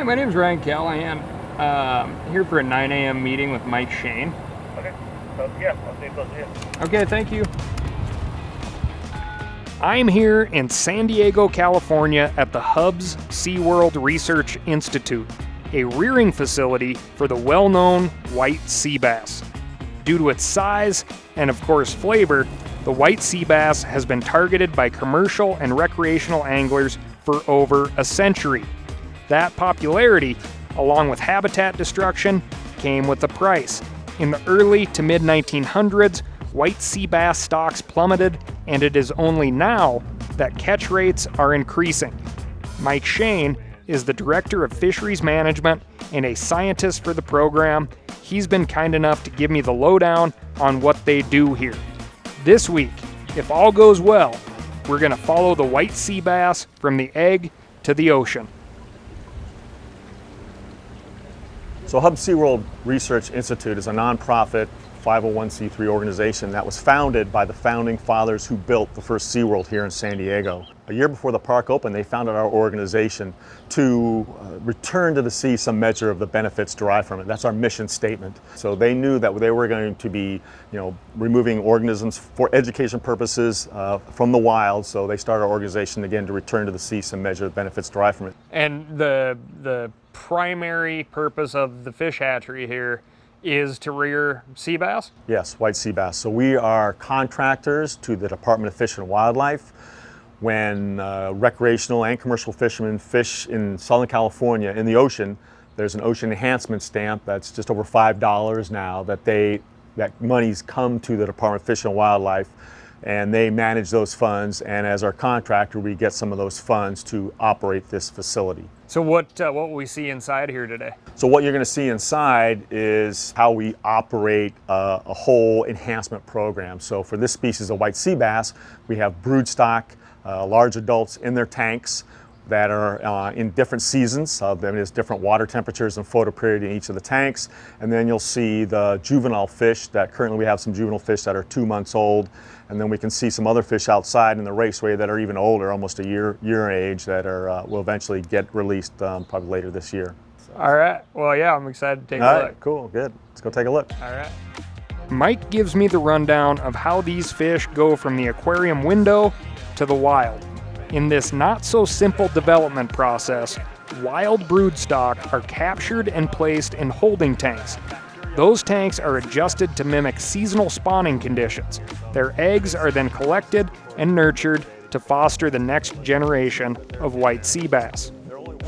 Hi, my name is Ryan Callahan. Here for a 9 a.m. meeting with Mike Shane. Okay. So, yeah, I'll see you close to you. Okay, thank you. I'm here in San Diego, California at the Hubs SeaWorld Research Institute, a rearing facility for the well-known white sea bass. Due to its size and, of course, flavor, the white sea bass has been targeted by commercial and recreational anglers for over a century. That popularity, along with habitat destruction, came with a price. In the early to mid-1900s, white sea bass stocks plummeted, and it is only now that catch rates are increasing. Mike Shane is the Director of Fisheries Management and a scientist for the program. He's been kind enough to give me the lowdown on what they do here. This week, if all goes well, we're going to follow the white sea bass from the egg to the ocean. So Hubs SeaWorld Research Institute is a nonprofit 501c3 organization that was founded by the founding fathers who built the first SeaWorld here in San Diego. A year before the park opened, they founded our organization to return to the sea some measure of the benefits derived from it. That's our mission statement. So they knew that they were going to be, removing organisms for education purposes from the wild. So they started our organization again to return to the sea some measure of benefits derived from it. And the primary purpose of the fish hatchery here is to rear sea bass? Yes, white sea bass. So we are contractors to the Department of Fish and Wildlife. When recreational and commercial fishermen fish in Southern California in the ocean, there's an ocean enhancement stamp that's just over $5 now that monies come to the Department of Fish and Wildlife, and they manage those funds, and as our contractor we get some of those funds to operate this facility. So what will we see inside here today? So what you're going to see inside is how we operate a whole enhancement program. So for this species of white sea bass, we have broodstock, large adults in their tanks that are in different seasons. There's different water temperatures and photo period in each of the tanks. And then you'll see the juvenile fish that currently we have some juvenile fish that are 2 months old. And then we can see some other fish outside in the raceway that are even older, almost a year age, that will eventually get released probably later this year. All right. Well, yeah, I'm excited to take a look. All right, cool, good. Let's go take a look. All right. Mike gives me the rundown of how these fish go from the aquarium window to the wild. In this not-so-simple development process, wild broodstock are captured and placed in holding tanks. Those tanks are adjusted to mimic seasonal spawning conditions. Their eggs are then collected and nurtured to foster the next generation of white sea bass.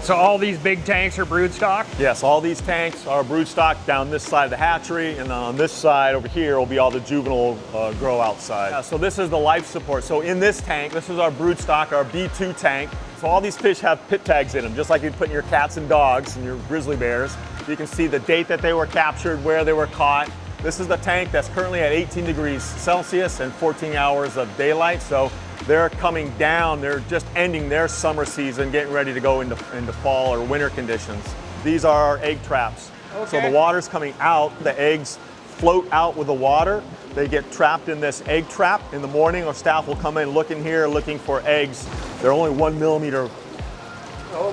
So all these big tanks are broodstock? Yes, all these tanks are broodstock down this side of the hatchery, and then on this side over here will be all the juvenile grow outside. Yeah, so this is the life support. So in this tank, this is our broodstock, our B2 tank. So all these fish have pit tags in them, just like you put in your cats and dogs and your grizzly bears. You can see the date that they were captured, where they were caught. This is the tank that's currently at 18 degrees Celsius and 14 hours of daylight. So they're coming down, they're just ending their summer season, getting ready to go into fall or winter conditions. These are our egg traps. Okay. So the water's coming out, the eggs float out with the water. They get trapped in this egg trap in the morning, or staff will come in, look in here, looking for eggs. They're only 1 millimeter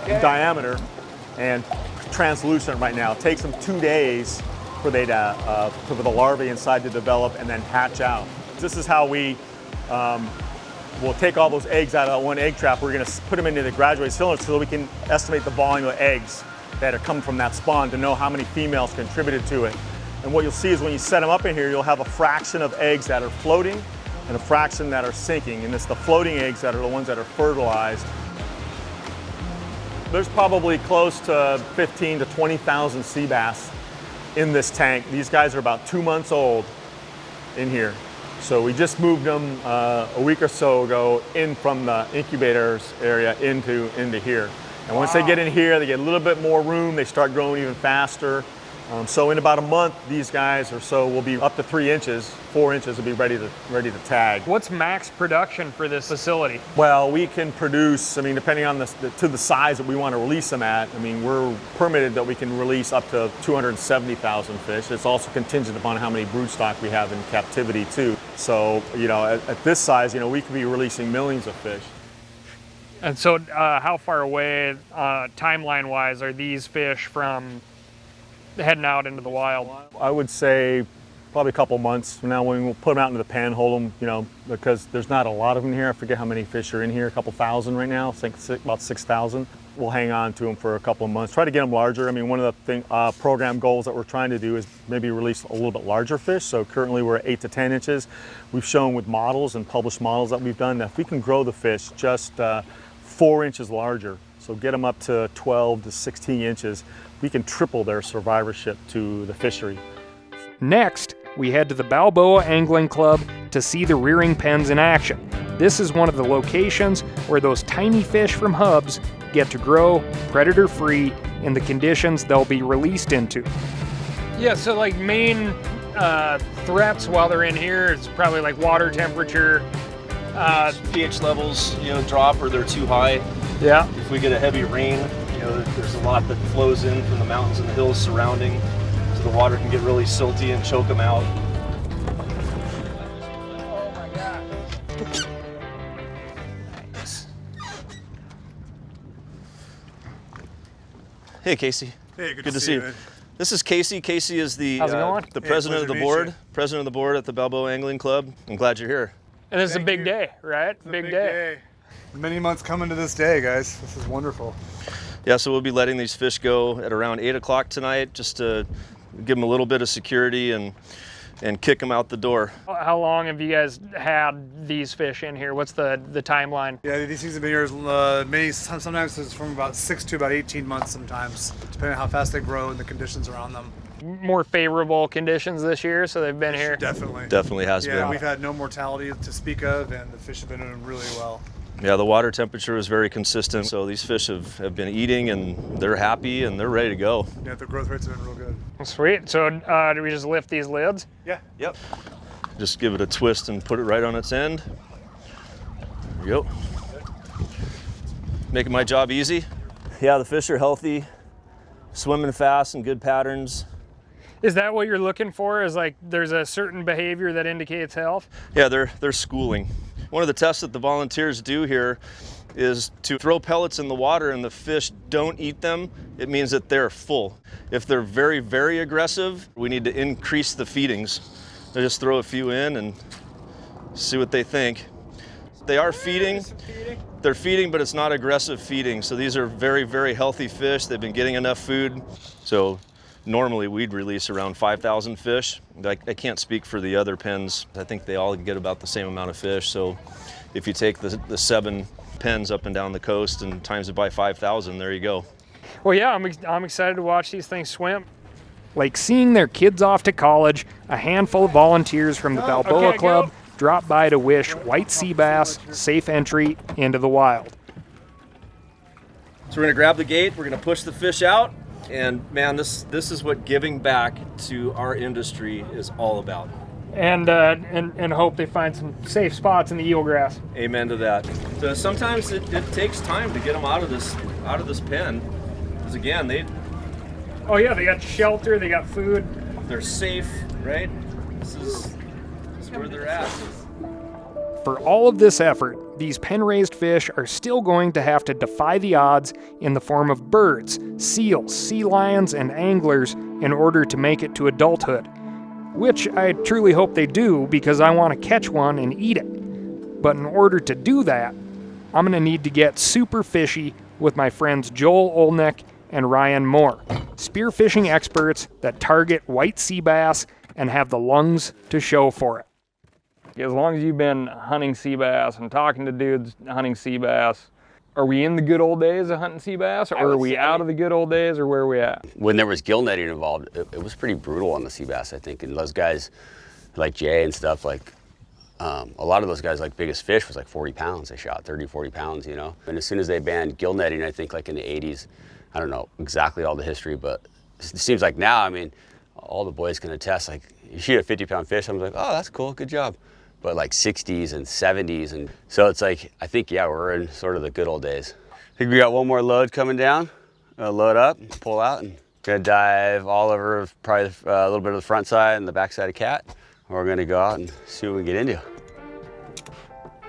in diameter and translucent right now. It takes them 2 days for the larvae inside to develop and then hatch out. This is how we'll take all those eggs out of one egg trap. We're going to put them into the graduated cylinder so that we can estimate the volume of eggs that are coming from that spawn to know how many females contributed to it. And what you'll see is when you set them up in here, you'll have a fraction of eggs that are floating and a fraction that are sinking. And it's the floating eggs that are the ones that are fertilized. There's probably close to 15 to 20,000 sea bass in this tank. These guys are about 2 months old in here. So we just moved them a week or so ago in from the incubators area into here. And once they get in here, they get a little bit more room, they start growing even faster. So in about a month, these guys or so will be up to 3 inches, 4 inches will be ready to tag. What's max production for this facility? Well, we can produce, depending on the size that we want to release them at, we're permitted that we can release up to 270,000 fish. It's also contingent upon how many broodstock we have in captivity too. So, at this size, we could be releasing millions of fish. And so how far away, timeline-wise, are these fish from heading out into the wild? I would say probably a couple months from now when we'll put them out into the pen, hold them, you know, because there's not a lot of them here. I forget how many fish are in here, a couple thousand right now, I think about 6,000. We'll hang on to them for a couple of months, try to get them larger. I mean, one of the program goals that we're trying to do is maybe release a little bit larger fish. So currently we're at 8 to 10 inches. We've shown with models and published models that we've done that if we can grow the fish just 4 inches larger, so get them up to 12 to 16 inches, we can triple their survivorship to the fishery. Next, we head to the Balboa Angling Club to see the rearing pens in action. This is one of the locations where those tiny fish from hubs get to grow predator-free in the conditions they'll be released into. Yeah, so like main threats while they're in here is probably like water temperature. pH levels, drop or they're too high. Yeah. If we get a heavy rain, there's a lot that flows in from the mountains and the hills surrounding, so the water can get really silty and choke them out. Oh my God. Nice. Hey, Casey. Hey, Good to see you. man. This is Casey. Casey is the How's it going? the president of the pleasure to meet board. you. President of the board at the Balboa Angling Club. I'm glad you're here. And this is a Thank big you. day, right? It's a big day. Many months coming to this day, guys. This is wonderful. Yeah, so we'll be letting these fish go at around 8 o'clock tonight, just to give them a little bit of security and kick them out the door. How long have you guys had these fish in here? What's the timeline? Yeah, these things have been here sometimes it's from about 6 to about 18 months sometimes, depending on how fast they grow and the conditions around them. More favorable conditions this year, so they've been here. Definitely. Definitely has Yeah, been. we've had no mortality to speak of, and the fish have been doing really well. Yeah, the water temperature is very consistent, so these fish have been eating and they're happy and they're ready to go. Yeah, the growth rates have been real good. Sweet. So do we just lift these lids? Yeah. Yep. Just give it a twist and put it right on its end. There you go. Making my job easy. Yeah, the fish are healthy, swimming fast and good patterns. Is that what you're looking for? Is like there's a certain behavior that indicates health? Yeah, they're schooling. One of the tests that the volunteers do here is to throw pellets in the water and the fish don't eat them. It means that they're full. If they're very, very aggressive, we need to increase the feedings. They just throw a few in and see what they think. They are feeding. They're feeding, but it's not aggressive feeding. So these are very, very healthy fish. They've been getting enough food. So normally we'd release around 5,000 fish. I can't speak for the other pens. I think they all get about the same amount of fish. So if you take the 7 pens up and down the coast and times it by 5,000, there you go. Well, yeah, I'm excited to watch these things swim. Like seeing their kids off to college, a handful of volunteers from the Balboa Club drop by to wish white sea bass safe entry into the wild. So we're gonna grab the gate, we're gonna push the fish out, and man, this is what giving back to our industry is all about. And hope they find some safe spots in the eelgrass. Amen to that. So sometimes it takes time to get them out of this pen, because again, Oh yeah, they got shelter, they got food. they're safe, right? This is where they're at. For all of this effort, these pen-raised fish are still going to have to defy the odds in the form of birds, seals, sea lions, and anglers in order to make it to adulthood. Which I truly hope they do, because I want to catch one and eat it. But in order to do that, I'm going to need to get super fishy with my friends Joel Oelnik and Ryan Moore, spearfishing experts that target white sea bass and have the lungs to show for it. As long as you've been hunting sea bass and talking to dudes hunting sea bass, are we in the good old days of hunting sea bass, or are we out of the good old days, or where are we at? When there was gill netting involved, it was pretty brutal on the sea bass, I think. And those guys like Jay and stuff, like a lot of those guys, like biggest fish was like 40 pounds they shot, 30, 40 pounds, you know. And as soon as they banned gill netting, I think like in the 80s, I don't know exactly all the history, but it seems like now, I mean, all the boys can attest, like you shoot a 50-pound fish, I'm like, oh, that's cool, good job. But like 60s and 70s, and so it's like, I think, yeah, we're in sort of the good old days. I think we got one more load coming down. Load up, pull out, and gonna dive all over probably a little bit of the front side and the back side of Cat. We're gonna go out and see what we get into.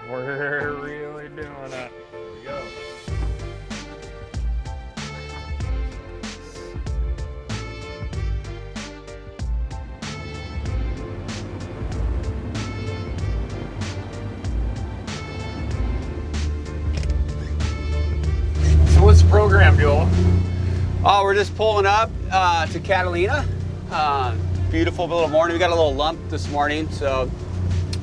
We're really doing it. Here we go. Oh, we're just pulling up to Catalina. Beautiful little morning. We got a little lump this morning, so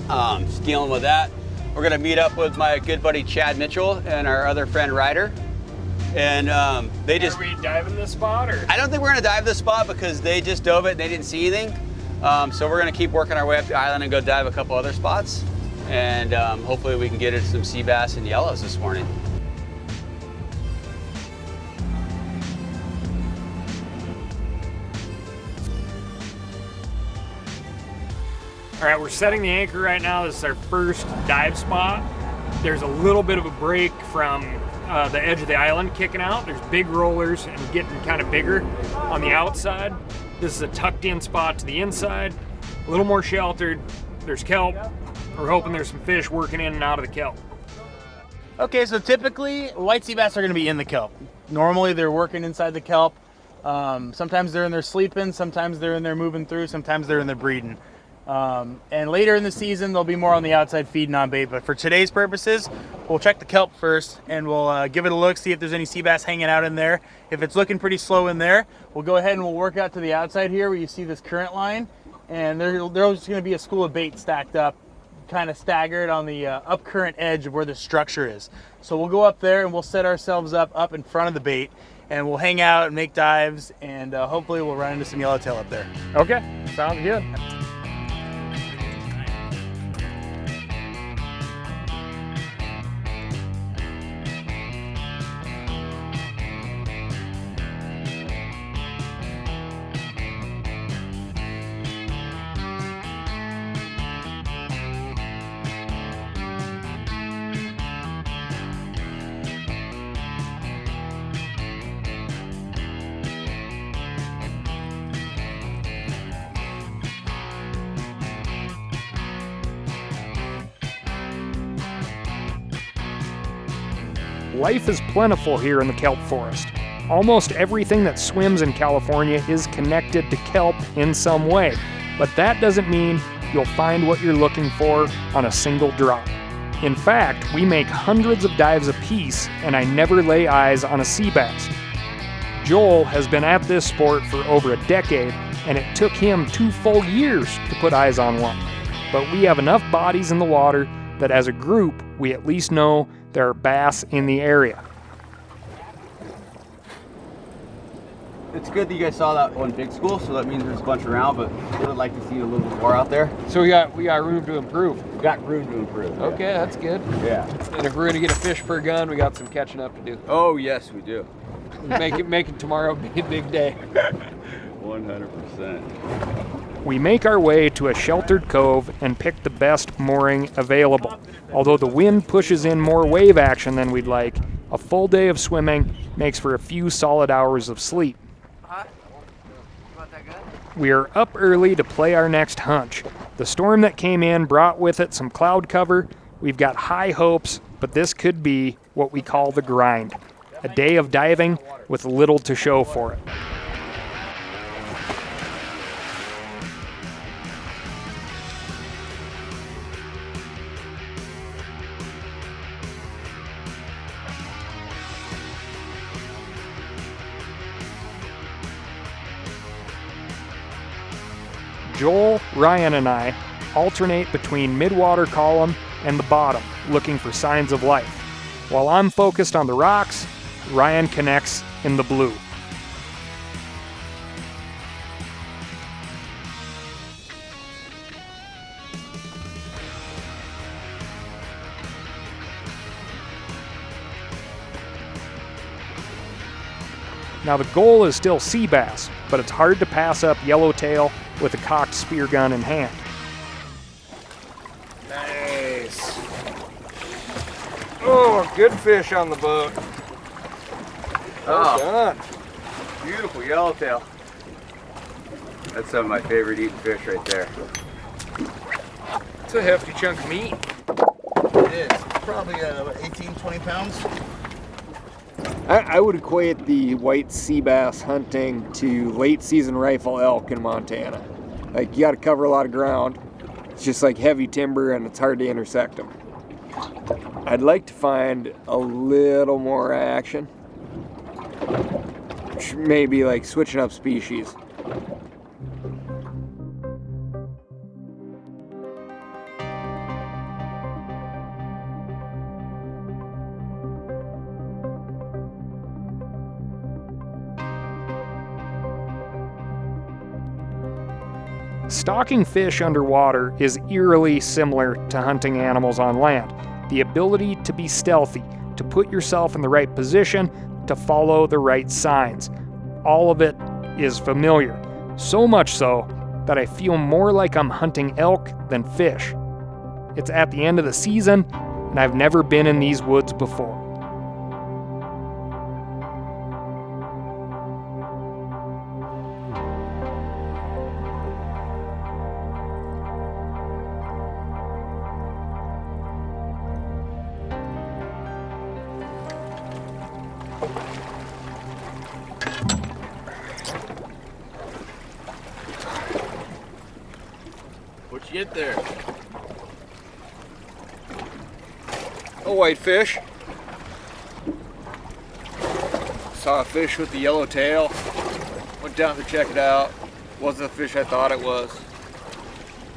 just dealing with that. We're gonna meet up with my good buddy Chad Mitchell and our other friend Ryder. And they just... Are we diving this spot, or? I don't think we're gonna dive this spot because they just dove it and they didn't see anything. So we're gonna keep working our way up the island and go dive a couple other spots. And hopefully we can get into some sea bass and yellows this morning. All right, we're setting the anchor right now. This is our first dive spot. There's a little bit of a break from the edge of the island kicking out. There's big rollers and getting kind of bigger on the outside. This is a tucked in spot to the inside, a little more sheltered. There's kelp. We're hoping there's some fish working in and out of the kelp. Okay, so typically white sea bass are going to be in the kelp. Normally they're working inside the kelp. Sometimes they're in there sleeping, sometimes they're in there moving through, sometimes they're in there breeding. And later in the season, they'll be more on the outside feeding on bait. But for today's purposes, we'll check the kelp first and we'll give it a look, see if there's any sea bass hanging out in there. If it's looking pretty slow in there, we'll go ahead and we'll work out to the outside here where you see this current line. And there's just going to be a school of bait stacked up, kind of staggered on the up current edge of where the structure is. So we'll go up there and we'll set ourselves up in front of the bait. And we'll hang out and make dives, and hopefully we'll run into some yellowtail up there. Okay, sounds good. Life is plentiful here in the kelp forest. Almost everything that swims in California is connected to kelp in some way, but that doesn't mean you'll find what you're looking for on a single drop. In fact, we make hundreds of dives apiece, and I never lay eyes on a sea bass. Joel has been at this sport for over a decade, and it took him 2 full years to put eyes on one. But we have enough bodies in the water that as a group, we at least know there are bass in the area. It's good that you guys saw that one big school, so that means there's a bunch around, but I would like to see a little bit more out there. So we got room to improve. We've got room to improve. Okay, yeah. that's good. Yeah. And if we're gonna get a fish per gun, we got some catching up to do. Oh yes, we do. Make it tomorrow be a big day. 100%. We make our way to a sheltered cove and pick the best mooring available. Although the wind pushes in more wave action than we'd like, a full day of swimming makes for a few solid hours of sleep. We are up early to play our next hunch. The storm that came in brought with it some cloud cover. We've got high hopes, but this could be what we call the grind. A day of diving with little to show for it. Joel, Ryan, and I alternate between midwater column and the bottom, looking for signs of life. While I'm focused on the rocks, Ryan connects in the blue. Now the goal is still sea bass, but it's hard to pass up yellowtail with a cocked spear gun in hand. Nice. Oh, good fish on the boat. Oh, done. beautiful yellowtail. That's some of my favorite eating fish right there. It's a hefty chunk of meat. It is. Probably about 18, 20 pounds. I would equate the white sea bass hunting to late season rifle elk in Montana. Like, you got to cover a lot of ground. It's just like heavy timber and it's hard to intersect them. I'd like to find a little more action. which may be like switching up species. Stalking fish underwater is eerily similar to hunting animals on land. The ability to be stealthy, to put yourself in the right position, to follow the right signs. All of it is familiar. So much so that I feel more like I'm hunting elk than fish. It's at the end of the season, and I've never been in these woods before. What'd you get there? A whitefish. Saw a fish with the yellow tail. Went down to check it out. Wasn't the fish I thought it was.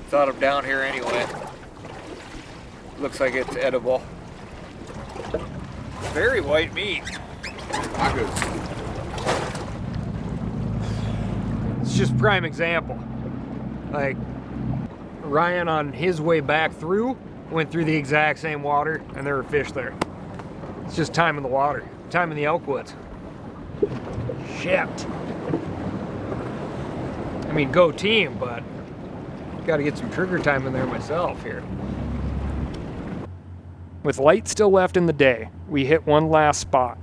Thought I'm down here anyway. Looks like it's edible. Very white meat. It's just prime example. Like, Ryan on his way back through went through the exact same water and there were fish there. It's just time in the water, time in the elk woods. Shit. I mean, go team, but got to get some trigger time in there myself here. With light still left in the day, we hit one last spot.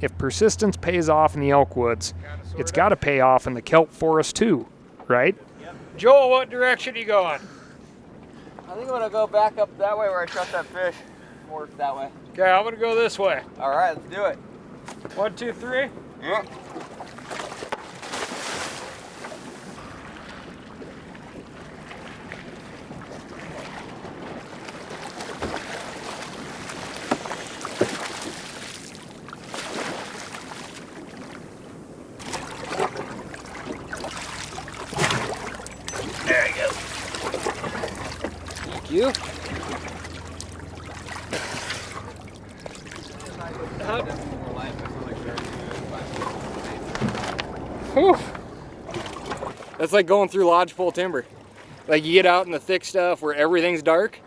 If persistence pays off in the elk woods, it's got to pay off in the kelp forest too, right? Yep. Joel, what direction are you going? I think I'm gonna go back up that way where I shot that fish. More that way. Okay, I'm gonna go this way. All right, let's do it. 1, 2, 3. Yeah. There you go. Thank you. Whew. That's like going through lodgepole timber. Like you get out in the thick stuff where everything's dark,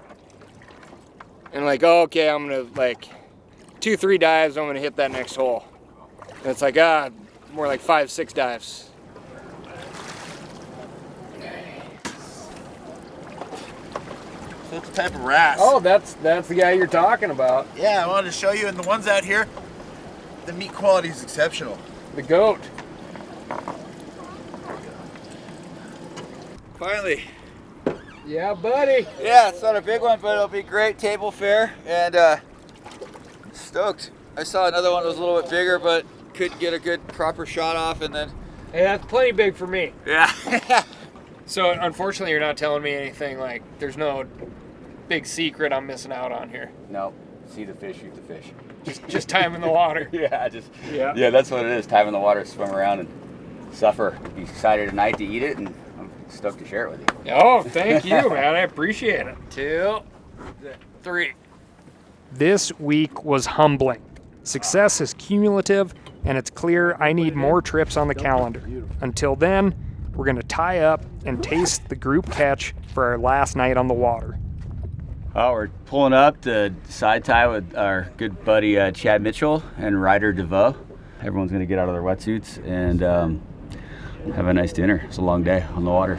and like, oh, okay, I'm gonna like 2-3 dives, I'm gonna hit that next hole. And it's like, more like 5-6 dives. So it's a type of wrasse. Oh, that's the guy you're talking about. Yeah, I wanted to show you, and the ones out here, the meat quality is exceptional. The goat. Finally. Yeah, buddy. Yeah, it's not a big one, but it'll be great table fare, and stoked. I saw another one that was a little bit bigger, but couldn't get a good proper shot off, and then. Hey, that's plenty big for me. Yeah. So unfortunately, you're not telling me anything. Like, there's no big secret I'm missing out on here. No, see the fish, shoot the fish. Just time in the water. Yeah, that's what it is. Time in the water, swim around and suffer. You decided tonight to eat it, and I'm stoked to share it with you. Oh, thank you, man. I appreciate it. 2, 3. This week was humbling. Success is cumulative, and it's clear I need more trips on the calendar. Until then, we're going to tie up and taste the group catch for our last night on the water. Oh, we're pulling up to side tie with our good buddy Chad Mitchell and Ryder DeVoe. Everyone's going to get out of their wetsuits and have a nice dinner. It's a long day on the water.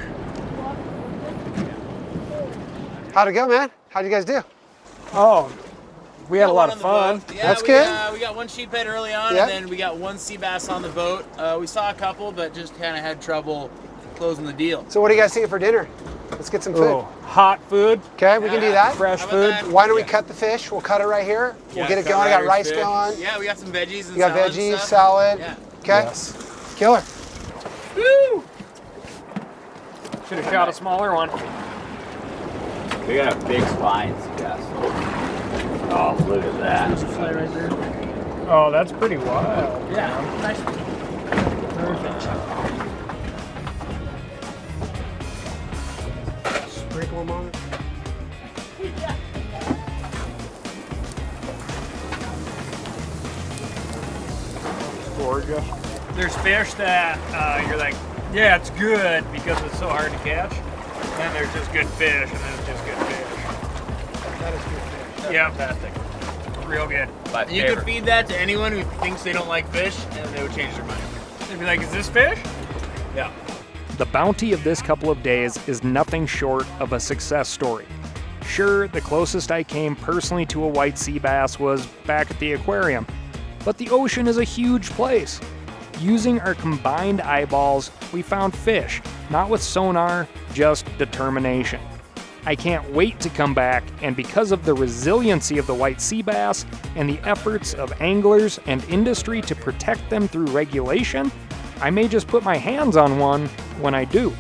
How'd it go, man? How'd you guys do? Oh, we had a lot of fun. Yeah, That's good. We got one sheephead early on, Yep. and then we got one sea bass on the boat. We saw a couple, but just kind of had trouble closing the deal. So what are you guys thinking for dinner? Let's get some food. Oh, hot food, Okay, we can do that. fresh How about food. that? Why don't we cut the fish? We'll cut it right here. We'll get it going. I got rice going. Yeah, we got some veggies and You got salad and veggies, stuff. salad. Yeah. Okay. Yes. Killer. Woo! Should have shot a smaller one. We got a big spine, yes. Oh, look at that. Oh, that's pretty wild. Yeah, nice. Perfect. Sprinkle them on it. Gorgeous. There's fish that you're like, yeah, it's good because it's so hard to catch. And then there's just good fish, and then it's just good fish. That is good fish. Yeah, Fantastic. real good. You could feed that to anyone who thinks they don't like fish, and they would change their mind. They'd be like, is this fish? Yeah. The bounty of this couple of days is nothing short of a success story. Sure, the closest I came personally to a white sea bass was back at the aquarium, but the ocean is a huge place. Using our combined eyeballs, we found fish, not with sonar, just determination. I can't wait to come back, and because of the resiliency of the white sea bass and the efforts of anglers and industry to protect them through regulation, I may just put my hands on one when I do.